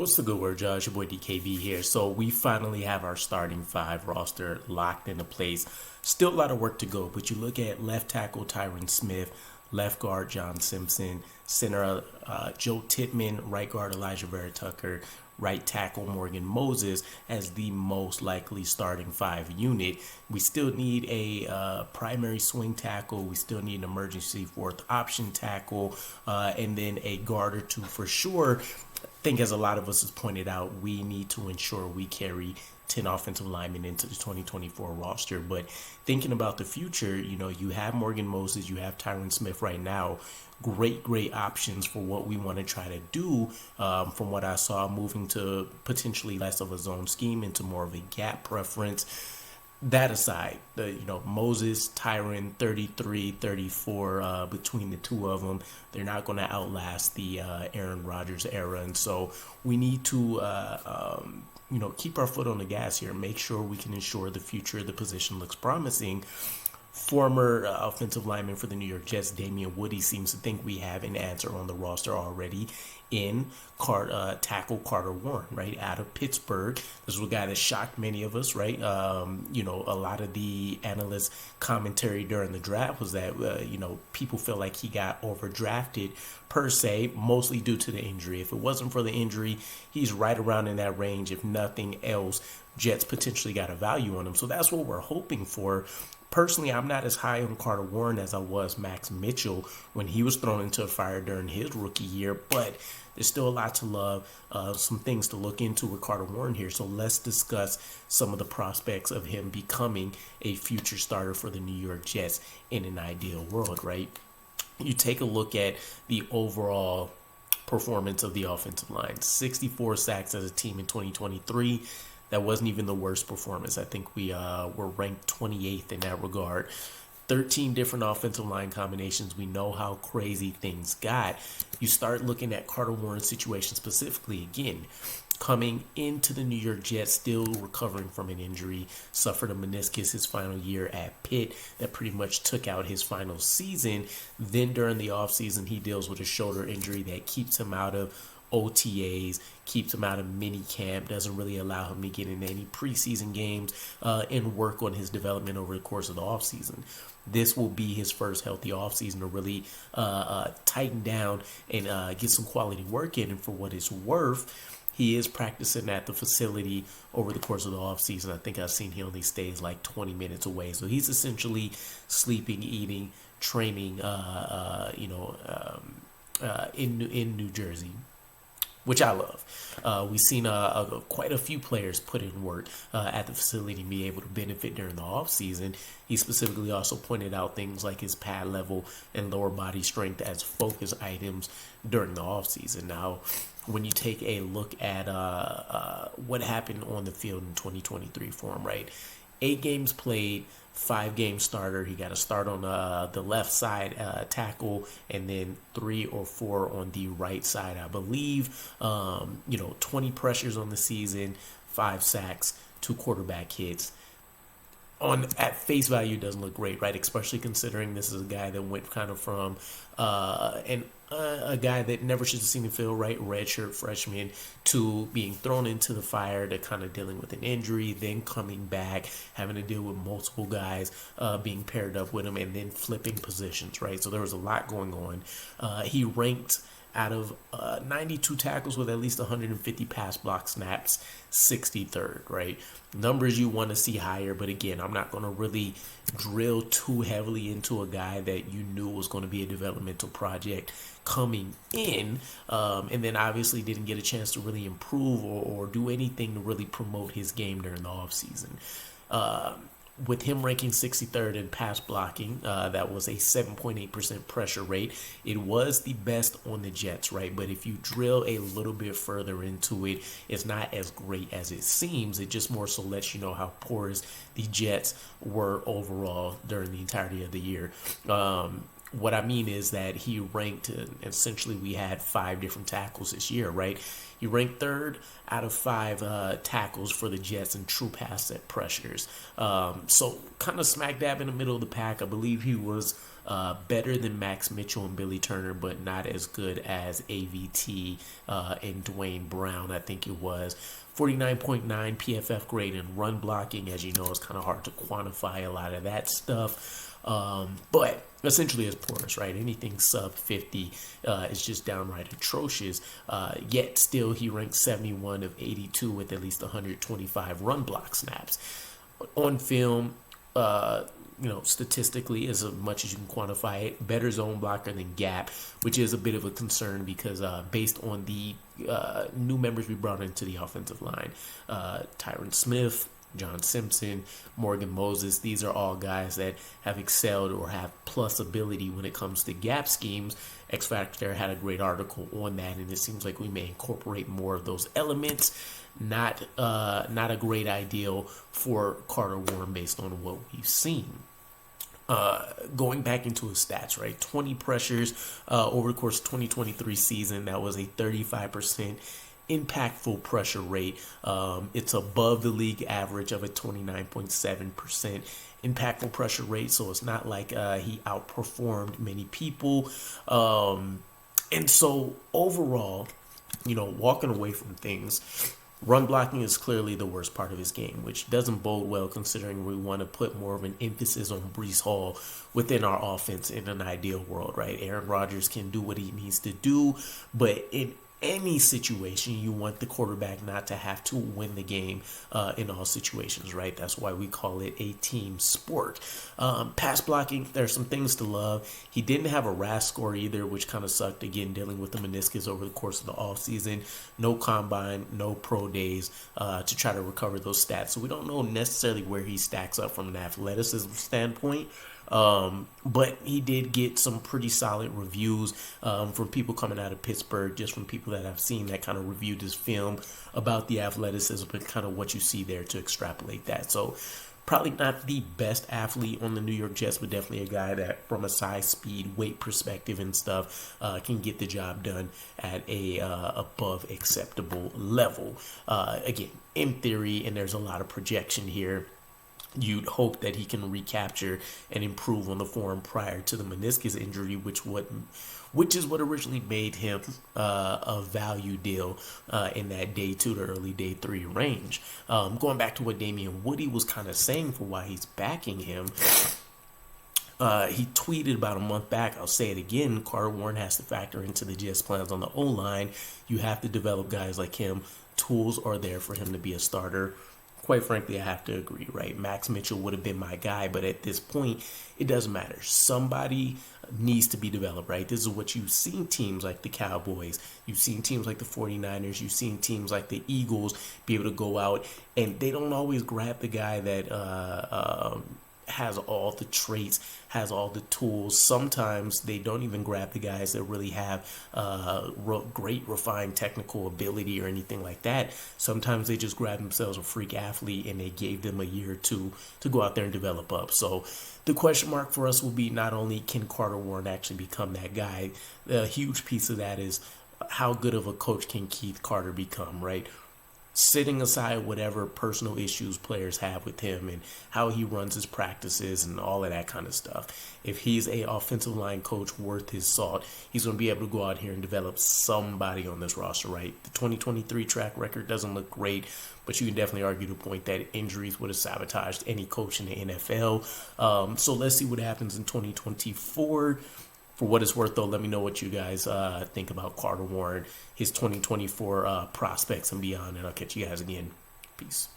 What's the good word, Josh? Your boy DKB here. So we finally have our starting five roster locked into place. Still a lot of work to go, but you look at left tackle Tyron Smith, left guard John Simpson, center Joe Tippmann, right guard Elijah Vera Tucker, right tackle Morgan Moses as the most likely starting five unit. We still need a primary swing tackle. We still need an emergency fourth option tackle, and then a guard or two for sure. I think, as a lot of us has pointed out, we need to ensure we carry 10 offensive linemen into the 2024 roster. But thinking about the future, you have Morgan Moses, you have Tyron Smith right now. Great options for what we want to try to do. From what I saw, moving to potentially less of a zone scheme into more of a gap preference. That aside, Moses, Tyron, 33, 34, between the two of them, they're not going to outlast the Aaron Rodgers era. And so we need to, keep our foot on the gas here, make sure we can ensure the future of the position looks promising. Former offensive lineman for the New York Jets, Damien Woody, seems to think we have an answer on the roster already in tackle Carter Warren, right, out of Pittsburgh. This was a guy that shocked many of us, right? A lot of the analyst commentary during the draft was that, people feel like he got overdrafted per se, mostly due to the injury. If it wasn't for the injury, he's right around in that range. If nothing else, Jets potentially got a value on him. So that's what we're hoping for. Personally, I'm not as high on Carter Warren as I was Max Mitchell when he was thrown into a fire during his rookie year, but there's still a lot to love, some things to look into with Carter Warren here. So let's discuss some of the prospects of him becoming a future starter for the New York Jets in an ideal world, right? You take a look at the overall performance of the offensive line. 64 sacks as a team in 2023. That wasn't even the worst performance. I think we were ranked 28th in that regard. 13 different offensive line combinations. We know how crazy things got. You start looking at Carter Warren's situation specifically again. Coming into the New York Jets, still recovering from an injury, suffered a meniscus his final year at Pitt that pretty much took out his final season. Then during the offseason, he deals with a shoulder injury that keeps him out of OTAs, keeps him out of mini camp, doesn't really allow him to get in any preseason games and work on his development over the course of the offseason. This will be his first healthy offseason to really tighten down and get some quality work in. And for what it's worth, he is practicing at the facility over the course of the offseason. I think I've seen he only stays like 20 minutes away. So he's essentially sleeping, eating, training, in New Jersey, which I love. We've seen quite a few players put in work at the facility and be able to benefit during the offseason. He specifically also pointed out things like his pad level and lower body strength as focus items during the offseason. Now, when you take a look at what happened on the field in 2023 for him, right? 8 games played, 5-game starter. He got a start on the left side tackle, and then 3 or 4 on the right side, I believe. 20 pressures on the season, 5 sacks, 2 quarterback hits. At face value, doesn't look great, right? Especially considering this is a guy that went kind of from a guy that never should have seen the field, right? Redshirt freshman, to being thrown into the fire, to kind of dealing with an injury, then coming back, having to deal with multiple guys being paired up with him, and then flipping positions, right? So there was a lot going on. He ranked out of 92 tackles with at least 150 pass block snaps, 63rd, right? Numbers you want to see higher, but again, I'm not going to really drill too heavily into a guy that you knew was going to be a developmental project coming in, and then obviously didn't get a chance to really improve or do anything to really promote his game during the offseason. With him ranking 63rd in pass blocking, that was a 7.8% pressure rate. It was the best on the Jets, right? But if you drill a little bit further into it, it's not as great as it seems. It just more so lets you know how porous the Jets were overall during the entirety of the year. What I mean is that he ranked, essentially we had 5 different tackles this year, right? He ranked 3rd out of 5 tackles for the Jets in true pass set pressures. So kind of smack dab in the middle of the pack. I believe he was better than Max Mitchell and Billy Turner, but not as good as AVT and Dwayne Brown, I think it was. 49.9 PFF grade in run blocking. As you know, it's kind of hard to quantify a lot of that stuff. But essentially it's porous, right? Anything sub 50 is just downright atrocious. Yet still he ranked 71 of 82 with at least 125 run block snaps. On film, statistically, as much as you can quantify it, better zone blocker than gap, which is a bit of a concern because based on the new members we brought into the offensive line, Tyron Smith, John Simpson, Morgan Moses, these are all guys that have excelled or have plus ability when it comes to gap schemes. X Factor had a great article on that, and it seems like we may incorporate more of those elements. Not a great ideal for Carter Warren based on what we've seen. Going back into his stats, right? 20 pressures over the course of 2023 season. That was a 35% impactful pressure rate. It's above the league average of a 29.7% impactful pressure rate. So it's not like he outperformed many people. And so overall, walking away from things, run blocking is clearly the worst part of his game, which doesn't bode well considering we want to put more of an emphasis on Breece Hall within our offense in an ideal world, right? Aaron Rodgers can do what he needs to do, but in any situation, you want the quarterback not to have to win the game in all situations, right? That's why we call it a team sport. Pass blocking, there's some things to love. He didn't have a RAS score either, which kind of sucked, again, dealing with the meniscus over the course of the offseason. No combine, no pro days to try to recover those stats. So we don't know necessarily where he stacks up from an athleticism standpoint. But he did get some pretty solid reviews from people coming out of Pittsburgh, just from people that I've seen that kind of reviewed his film about the athleticism and kind of what you see there to extrapolate that. So probably not the best athlete on the New York Jets, but definitely a guy that from a size, speed, weight perspective and stuff can get the job done at a above acceptable level. Again, in theory, and there's a lot of projection here, you'd hope that he can recapture and improve on the form prior to the meniscus injury, which is what originally made him a value deal in that day 2 to early day 3 range. Going back to what Damien Woody was kind of saying for why he's backing him, he tweeted about a month back, I'll say it again, Carter Warren has to factor into the Jets' plans on the O-line. You have to develop guys like him. Tools are there for him to be a starter. Quite frankly, I have to agree, right? Max Mitchell would have been my guy, but at this point, it doesn't matter. Somebody needs to be developed, right? This is what you've seen teams like the Cowboys, you've seen teams like the 49ers, you've seen teams like the Eagles be able to go out, and they don't always grab the guy that has all the traits, has all the tools. Sometimes they don't even grab the guys that really have great refined technical ability or anything like that. Sometimes they just grab themselves a freak athlete and they gave them a year or two to go out there and develop up. So the question mark for us will be not only can Carter Warren actually become that guy, a huge piece of that is how good of a coach can Keith Carter become, right? Setting aside whatever personal issues players have with him and how he runs his practices and all of that kind of stuff. If he's a offensive line coach worth his salt, he's going to be able to go out here and develop somebody on this roster, right? The 2023 track record doesn't look great, but you can definitely argue the point that injuries would have sabotaged any coach in the NFL. So let's see what happens in 2024. For what it's worth, though, let me know what you guys think about Carter Warren, his 2024 prospects and beyond, and I'll catch you guys again. Peace.